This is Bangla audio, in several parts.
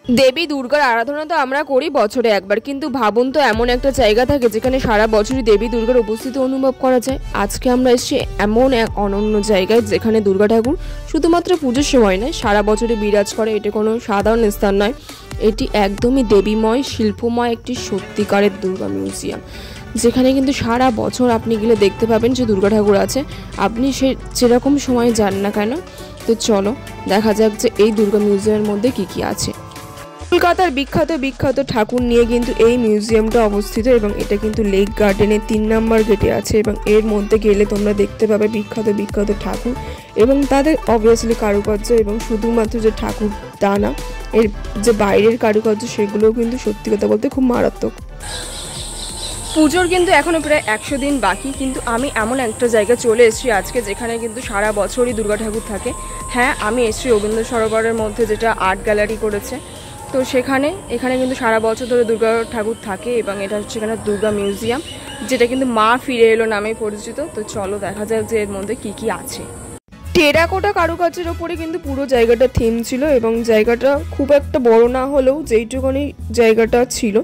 দেবী দুর্গার আরাধনা তো আমরা করি বছরে একবার, কিন্তু ভাবুন তো এমন একটা জায়গা থাকে যেখানে সারা বছরই দেবী দুর্গার উপস্থিতি অনুভব করা যায়। আজকে আমরা এসেছি এমন এক অনন্য জায়গায় যেখানে দুর্গা ঠাকুর শুধুমাত্র পুজোর সময় নয়, সারা বছরই বিরাজ করে। এটা কোনো সাধারণ স্থান নয়, এটি একদমই দেবীময় শিল্পময় একটি সত্যিকারের দুর্গা মিউজিয়াম, যেখানে কিন্তু সারা বছর আপনি গেলে দেখতে পাবেন যে দুর্গা ঠাকুর আছে, আপনি যেরকম সময় যান না কেন। তো চলো দেখা যাক যে এই দুর্গা মিউজিয়ামের মধ্যে কি কি আছে। কলকাতার বিখ্যাত বিখ্যাত ঠাকুর নিয়ে কিন্তু এই মিউজিয়ামটা অবস্থিত এবং এটা কিন্তু লেক গার্ডেনের 3 নম্বর গেটে আছে এবং এর মধ্যে গেলে তোমরা দেখতে পাবে বিখ্যাত বিখ্যাত ঠাকুর এবং তাদের অবভিয়াসলি কারুকার্য, এবং শুধুমাত্র যে ঠাকুর তা না, এর যে বাইরের কারুকার্য সেগুলোও কিন্তু সত্যি কথা বলতে খুব মারাত্মক। পুজোর কিন্তু এখনও প্রায় 100 দিন বাকি, কিন্তু আমি এমন একটা জায়গায় চলে এসেছি আজকে যেখানে কিন্তু সারা বছরই দুর্গা ঠাকুর থাকে। হ্যাঁ, আমি এসেছি রবীন্দ্র সরোবরের মধ্যে যেটা আর্ট গ্যালারি করেছে, তো এখানে কিন্তু সারা বছর ধরে দুর্গা ঠাকুর থাকে এবং এটা হচ্ছে এখানে দুর্গা মিউজিয়াম, যেটা কিন্তু মা ফিরে এলো নামে পরিচিত। তো চলো দেখা যাক যে এর মধ্যে কি কি আছে। টেরাকোটা কারুকার্যের ওপরে কিন্তু পুরো জায়গাটা থিম ছিল এবং জায়গাটা খুব একটা বড় না হলেও যেইটুকুনি জায়গাটা ছিল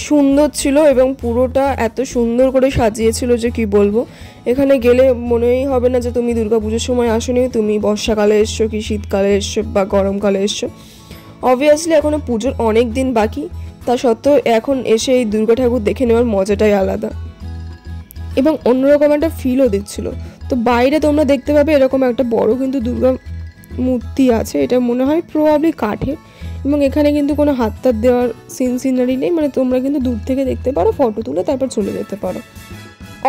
সুন্দর ছিল এবং পুরোটা এত সুন্দর করে সাজিয়েছিল যে কি বলবো। এখানে গেলে মনেই হবে না যে তুমি দুর্গাপুজোর সময় আসোনি, তুমি বর্ষাকালে এসছো কি শীতকালে এসছো বা গরমকালে এসছো। অবভিয়াসলি এখনও পুজোর অনেক দিন বাকি, তা সত্ত্বেও এখন এসে এই দুর্গা ঠাকুর দেখে নেওয়ার মজাটাই আলাদা এবং অন্যরকম একটা ফিলও দিচ্ছিল। তো বাইরে তোমরা দেখতে পাবে এরকম একটা বড় কিন্তু দুর্গা মূর্তি আছে, এটা মনে হয় প্রবাবলি কাঠের, এবং এখানে কিন্তু কোনো হাত তাত দেওয়ার সিনারি নেই, মানে তোমরা কিন্তু দূর থেকে দেখতে পারো, ফটো তুলে তারপর চলে যেতে পারো।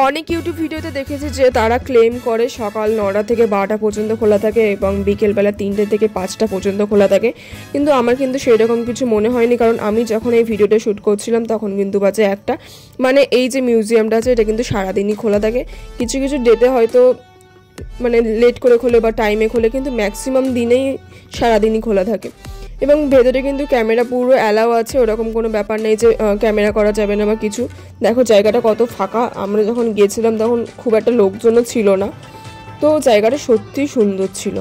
অনেক ইউটিউব ভিডিওতে দেখেছি যে তারা ক্লেম করে সকাল 9টা থেকে 12টা পর্যন্ত খোলা থাকে এবং বিকেলবেলা 3টে থেকে 5টা পর্যন্ত খোলা থাকে, কিন্তু আমার কিন্তু সেরকম কিছু মনে হয়নি, কারণ আমি যখন এই ভিডিওটা শ্যুট করছিলাম তখন কিন্তু বাজে 1টা। মানে এই যে মিউজিয়ামটা আছে এটা কিন্তু সারাদিনই খোলা থাকে, কিছু কিছু ডেতে হয়তো মানে লেট করে খোলে বা টাইমে খোলে, কিন্তু ম্যাক্সিমাম দিনেই সারাদিনই খোলা থাকে। এবং ভেতরে কিন্তু ক্যামেরা পুরো অ্যালাউ আছে, ওরকম কোনো ব্যাপার নেই যে ক্যামেরা করা যাবে না বা কিছু। দেখো জায়গাটা কত ফাঁকা, আমরা যখন গিয়েছিলাম তখন খুব একটা লোকজনও ছিল না, তো জায়গাটা সত্যিই সুন্দর ছিল।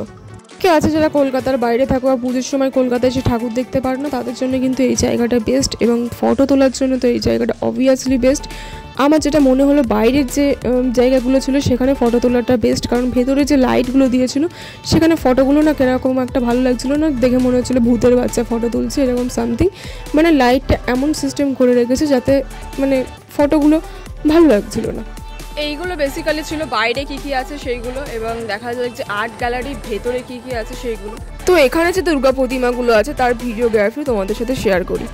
কে আছে যারা কলকাতার বাইরে থাকো বা পুজোর সময় কলকাতায় এসে ঠাকুর দেখতে পারো না, তাদের জন্য কিন্তু এই জায়গাটা বেস্ট, এবং ফটো তোলার জন্য তো এই জায়গাটা অবভিয়াসলি বেস্ট। আমার যেটা মনে হলো বাইরের যে জায়গাগুলো ছিল সেখানে ফটো তোলাটা বেস্ট, কারণ ভেতরে যে লাইটগুলো দিয়েছিল সেখানে ফটোগুলো না কিরকম একটা ভালো লাগছিলো না, দেখে মনে হচ্ছিলো ভূতের বাচ্চা ফটো তুলছে এরকম সামথিং। মানে লাইটটা এমন সিস্টেম করে রেখেছে যাতে মানে ফটোগুলো ভালো লাগছিলো না। এইগুলো বেসিক্যালি ছিল বাইরে কি কি আছে সেইগুলো, এবং দেখা যায় যে আর্ট গ্যালারির ভেতরে কি কি আছে সেইগুলো। তো এখানে যে দুর্গা প্রতিমাগুলো আছে তার ভিডিওগ্রাফি তোমাদের সাথে শেয়ার করি।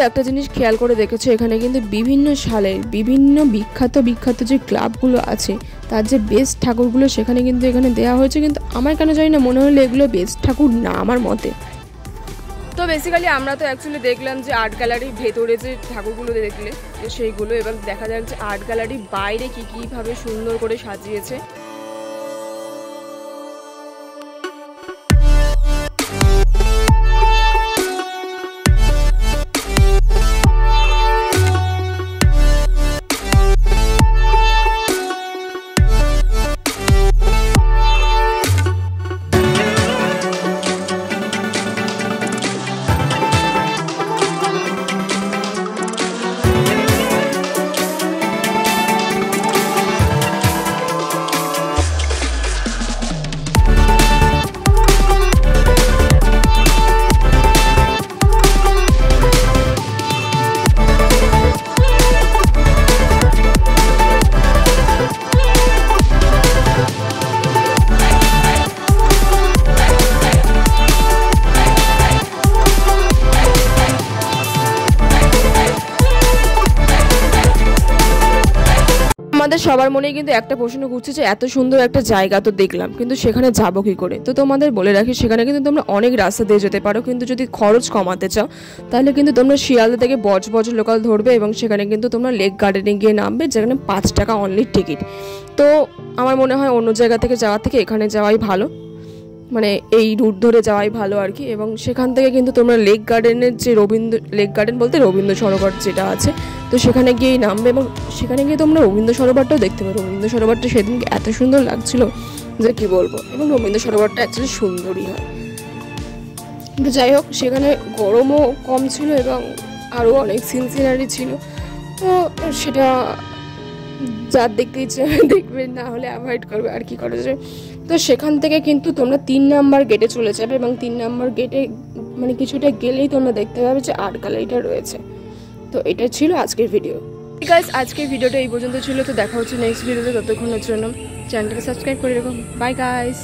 একটা জিনিস খেয়াল করে দেখেছো, এখানে কিন্তু বিভিন্ন সালের বিভিন্ন বিখ্যাত যে ক্লাবগুলো আছে তার যে বেস্ট ঠাকুরগুলো সেখানে কিন্তু এখানে দেওয়া হয়েছে। কিন্তু আমার কেন জানি না মনে হলো এগুলো বেস্ট ঠাকুর না আমার মতে। তো বেসিক্যালি আমরা তো অ্যাকচুয়ালি দেখলাম যে আর্ট গ্যালারির ভেতরে যে ঠাকুরগুলো দেখলে সেইগুলো, এবার দেখা যাক যে আর্ট গ্যালারির বাইরে কীভাবে সুন্দর করে সাজিয়েছে। আমাদের সবার মনে কিন্তু একটা প্রশ্ন ঘুরছে যে এত সুন্দর একটা জায়গা তো দেখলাম, কিন্তু সেখানে যাবো কি করে। তো তোমাদের বলে রাখি, সেখানে কিন্তু তোমরা অনেক রাস্তা দিয়ে যেতে পারো, কিন্তু যদি খরচ কমাতে চাও তাহলে কিন্তু তোমরা শিয়ালদা থেকে বজ লোকাল ধরবে এবং সেখানে কিন্তু তোমরা লেক গার্ডেনে গিয়ে নামবে, যেখানে 5 টাকা অনলি টিকিট। তো আমার মনে হয় অন্য জায়গা থেকে যাওয়ার থেকে এখানে যাওয়াই ভালো, মানে এই রুট ধরে যাওয়াই ভালো আর কি। এবং সেখান থেকে কিন্তু তোমরা লেক গার্ডেনের যে লেক গার্ডেন বলতে রবীন্দ্র সরোবর যেটা আছে, তো সেখানে গিয়েই নামবে এবং সেখানে গিয়ে তোমরা রবীন্দ্র সরোবরটাও দেখতে পারো। রবীন্দ্র সরোবরটা সেদিনকে এত সুন্দর লাগছিল যে কি বলবো, এবং রবীন্দ্র সরোবরটা অ্যাকচুয়ালি সুন্দরই হয়। কিন্তু যাই হোক, সেখানে গরমও কম ছিল এবং আরও অনেক সিনারি ছিল, তো সেটা যার দেখতে ইচ্ছে দেখবে, না হলে অ্যাভয়েড করবে আর কি করা যায়। তো সেখান থেকে কিন্তু তোমরা 3 নাম্বার গেটে চলে যাবে এবং 3 নাম্বার গেটে মানে কিছুটা গেলেই তোমরা দেখতে পাবে যে আর্ট গ্যালারিটা রয়েছে। তো এটা ছিল আজকের ভিডিও। গাইস, আজকের ভিডিওটা এই পর্যন্ত ছিল। তো দেখা হচ্ছে নেক্সট ভিডিওতে, ততক্ষণের জন্য চ্যানেলটাকে সাবস্ক্রাইব করে রাখো। Bye guys.